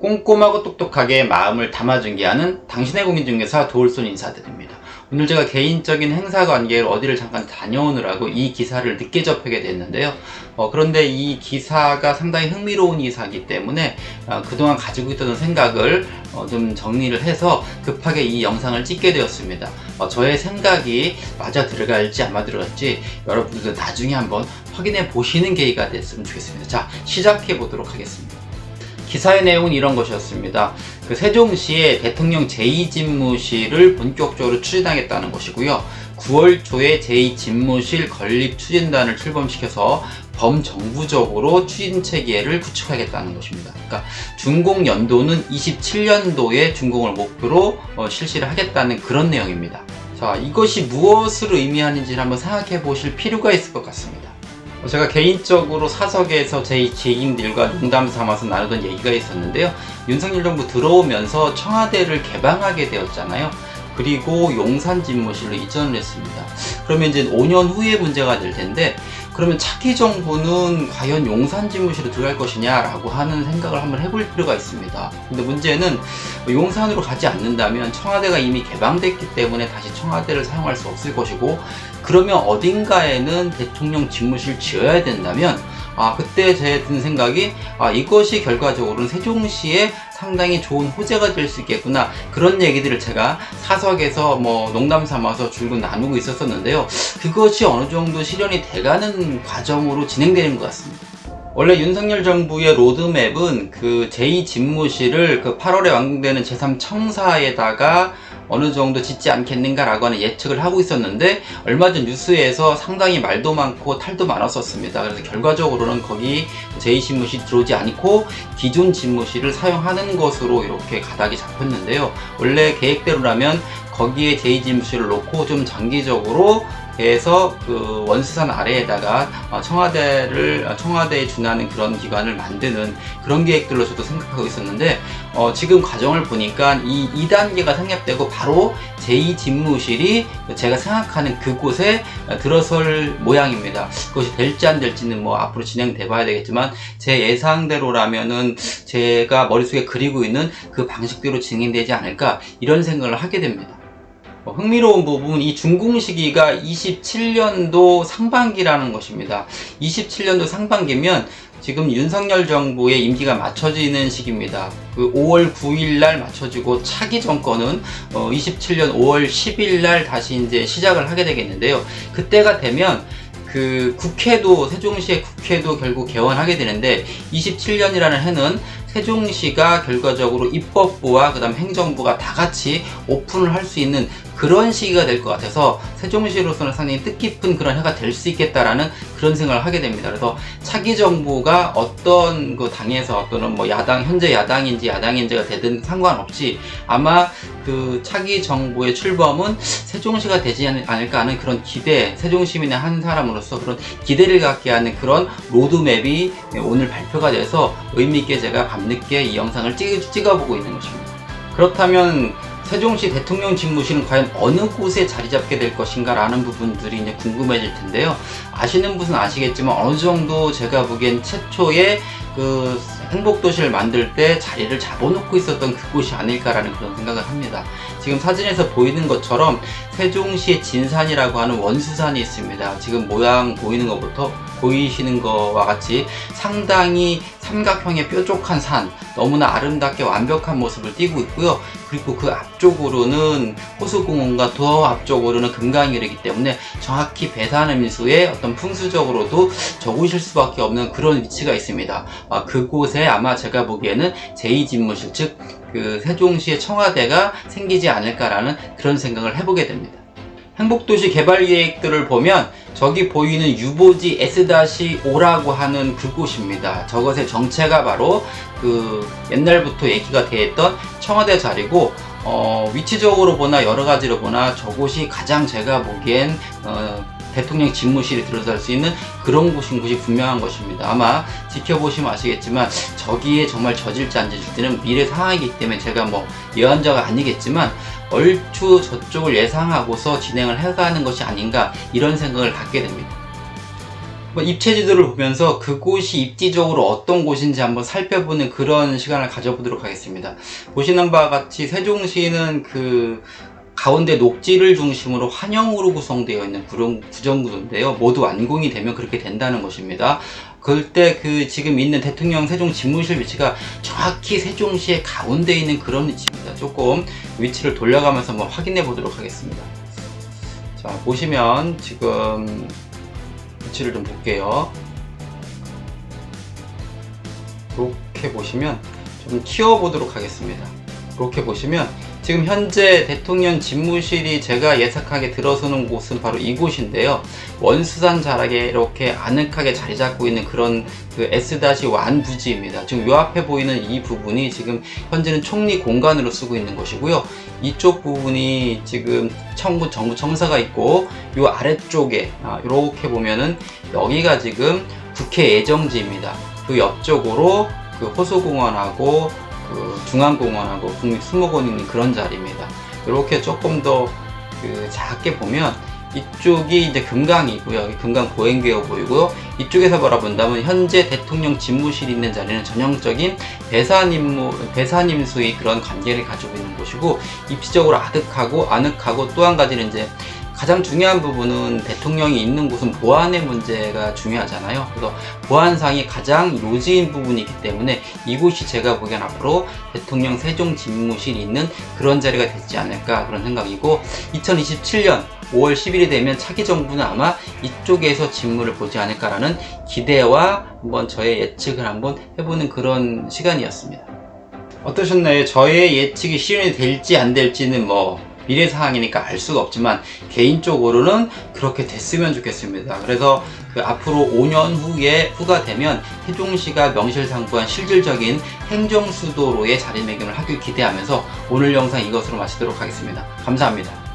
꼼꼼하고 똑똑하게 마음을 담아중개하는 당신의 공인중개사 도울손 인사드립니다. 오늘 제가 개인적인 행사 관계로 어디를 잠깐 다녀오느라고 이 기사를 늦게 접하게 됐는데요. 그런데 이 기사가 상당히 흥미로운 기사이기 때문에 그동안 가지고 있던 생각을 좀 정리를 해서 급하게 이 영상을 찍게 되었습니다. 저의 생각이 맞아 들어갈지 안 맞아 들어갈지 여러분들 나중에 한번 확인해 보시는 계기가 됐으면 좋겠습니다. 자, 시작해 보도록 하겠습니다. 기사의 내용은 이런 것이었습니다. 세종시의 대통령 제2집무실을 본격적으로 추진하겠다는 것이고요. 9월 초에 제2집무실 건립 추진단을 출범시켜서 범정부적으로 추진 체계를 구축하겠다는 것입니다. 그러니까 준공 연도는 27년도에 준공을 목표로 실시를 하겠다는 그런 내용입니다. 자, 이것이 무엇을 의미하는지를 한번 생각해 보실 필요가 있을 것 같습니다. 제가 개인적으로 사석에서 제 지인들과 농담 삼아서 나누던 얘기가 있었는데요. 윤석열 정부 들어오면서 청와대를 개방하게 되었잖아요. 그리고 용산 집무실로 이전을 했습니다. 그러면 이제 5년 후에 문제가 될 텐데, 그러면 차기 정부는 과연 용산 집무실로 들어갈 것이냐 라고 하는 생각을 한번 해볼 필요가 있습니다. 근데 문제는 용산으로 가지 않는다면 청와대가 이미 개방됐기 때문에 다시 청와대를 사용할 수 없을 것이고, 그러면 어딘가에는 대통령 집무실 지어야 된다면 그때 제 든 생각이 이것이 결과적으로는 세종시에 상당히 좋은 호재가 될 수 있겠구나, 그런 얘기들을 제가 사석에서 농담 삼아서 줄곧 나누고 있었었는데요. 그것이 어느 정도 실현이 돼가는 과정으로 진행되는 것 같습니다. 원래 윤석열 정부의 로드맵은 그 제2집무실을 8월에 완공되는 제3청사에다가 어느 정도 짓지 않겠는가라고 하는 예측을 하고 있었는데, 얼마 전 뉴스에서 상당히 말도 많고 탈도 많았었습니다. 그래서 결과적으로는 거기 제2집무실이 들어오지 않고 기존 집무실을 사용하는 것으로 이렇게 가닥이 잡혔는데요. 원래 계획대로라면 거기에 제2집무실을 놓고 좀 장기적으로 해서 그 원수산 아래에다가 청와대에 준하는 그런 기관을 만드는 그런 계획들로 저도 생각하고 있었는데, 지금 과정을 보니까 이 2단계가 생략되고 바로 제2집무실이 제가 생각하는 그곳에 들어설 모양입니다. 그것이 될지 안 될지는 앞으로 진행돼 봐야 되겠지만, 제 예상대로라면은 제가 머릿속에 그리고 있는 그 방식대로 진행되지 않을까, 이런 생각을 하게 됩니다. 흥미로운 부분은 이 준공 시기가 27년도 상반기라는 것입니다. 27년도 상반기면 지금 윤석열 정부의 임기가 맞춰지는 시기입니다. 그 5월 9일 날 맞춰지고 차기 정권은 27년 5월 10일 날 다시 이제 시작을 하게 되겠는데요. 그때가 되면 세종시의 국회도 결국 개원하게 되는데, 27년이라는 해는 세종시가 결과적으로 입법부와 그다음 행정부가 다 같이 오픈을 할 수 있는 그런 시기가 될 것 같아서 세종시로서는 상당히 뜻깊은 그런 해가 될 수 있겠다라는 그런 생각을 하게 됩니다. 그래서 차기 정부가 어떤 그 당에서 또는 현재 야당인지 야당인지가 되든 상관없이 아마 그 차기 정부의 출범은 세종시가 되지 않을까 하는 그런 기대, 세종시민의 한 사람으로서 그런 기대를 갖게 하는 그런 로드맵이 오늘 발표가 돼서 의미있게 제가 밤늦게 이 영상을 찍어보고 있는 것입니다. 그렇다면 세종시 대통령 집무실은 과연 어느 곳에 자리 잡게 될 것인가 라는 부분들이 이제 궁금해질 텐데요. 아시는 분은 아시겠지만 어느 정도 제가 보기엔 최초에 그 행복도시를 만들 때 자리를 잡아놓고 있었던 그곳이 아닐까라는 그런 생각을 합니다. 지금 사진에서 보이는 것처럼 세종시의 진산이라고 하는 원수산이 있습니다. 지금 모양 보이시는 것과 같이 상당히 삼각형의 뾰족한 산, 너무나 아름답게 완벽한 모습을 띠고 있고요. 그리고 그 앞쪽으로는 호수공원과 더 앞쪽으로는 금강이 흐르기 때문에 정확히 배산음수의 어떤 풍수적으로도 적으실 수밖에 없는 그런 위치가 있습니다. 그곳에 아마 제가 보기에는 제2집무실, 즉 그 세종시의 청와대가 생기지 않을까라는 그런 생각을 해보게 됩니다. 행복도시 개발 계획들을 보면 저기 보이는 유보지 S-5라고 하는 그곳입니다. 저것의 정체가 바로 그 옛날부터 얘기가 되었던 청와대 자리고, 위치적으로 보나 여러 가지로 보나 저곳이 가장 제가 보기엔 대통령 집무실이 들어설 수 있는 그런 곳인 것이 분명한 것입니다. 아마 지켜보시면 아시겠지만 저기에 정말 젖을지 안 젖을지는 미래 상황이기 때문에 제가 예언자가 아니겠지만 얼추 저쪽을 예상하고서 진행을 해가는 것이 아닌가, 이런 생각을 갖게 됩니다. 입체지도를 보면서 그곳이 입지적으로 어떤 곳인지 한번 살펴보는 그런 시간을 가져보도록 하겠습니다. 보시는 바와 같이 세종시는 그 가운데 녹지를 중심으로 환형으로 구성되어 있는 구정구도인데요. 모두 완공이 되면 그렇게 된다는 것입니다. 그때 지금 있는 대통령 세종 집무실 위치가 정확히 세종시의 가운데 있는 그런 위치입니다. 조금 위치를 돌려가면서 한번 확인해 보도록 하겠습니다. 자, 보시면 지금 위치를 좀 볼게요. 이렇게 보시면 좀 키워보도록 하겠습니다. 이렇게 보시면 지금 현재 대통령 집무실이 제가 예상하게 들어서는 곳은 바로 이곳인데요. 원수산 자락에 이렇게 아늑하게 자리 잡고 있는 그런 S-1 부지입니다. 지금 요 앞에 보이는 이 부분이 지금 현재는 총리 공간으로 쓰고 있는 것이고요. 이쪽 부분이 지금 정부 청사가 있고 요 아래쪽에 이렇게 보면은 여기가 지금 국회 예정지입니다. 그 옆쪽으로 호수공원하고 중앙공원하고 국립수목원이 있는 그런 자리입니다. 이렇게 조금 더 작게 보면 이쪽이 이제 금강이고요. 여기 금강 보행교가 보이고요. 이쪽에서 바라본다면 현재 대통령 집무실이 있는 자리는 전형적인 배산임수의 그런 관계를 가지고 있는 곳이고, 입지적으로 아늑하고 또 한 가지는 이제 가장 중요한 부분은 대통령이 있는 곳은 보안의 문제가 중요하잖아요. 그래서 보안상이 가장 요지인 부분이기 때문에 이곳이 제가 보기엔 앞으로 대통령 세종 집무실이 있는 그런 자리가 되지 않을까 그런 생각이고, 2027년 5월 10일이 되면 차기 정부는 아마 이쪽에서 집무를 보지 않을까라는 기대와 한번 저의 예측을 한번 해보는 그런 시간이었습니다. 어떠셨나요? 저의 예측이 실현이 될지 안 될지는 미래 상황이니까 알 수가 없지만 개인적으로는 그렇게 됐으면 좋겠습니다. 그래서 앞으로 5년 후가 되면 세종시가 명실상부한 실질적인 행정수도로의 자리매김을 하길 기대하면서 오늘 영상 이것으로 마치도록 하겠습니다. 감사합니다.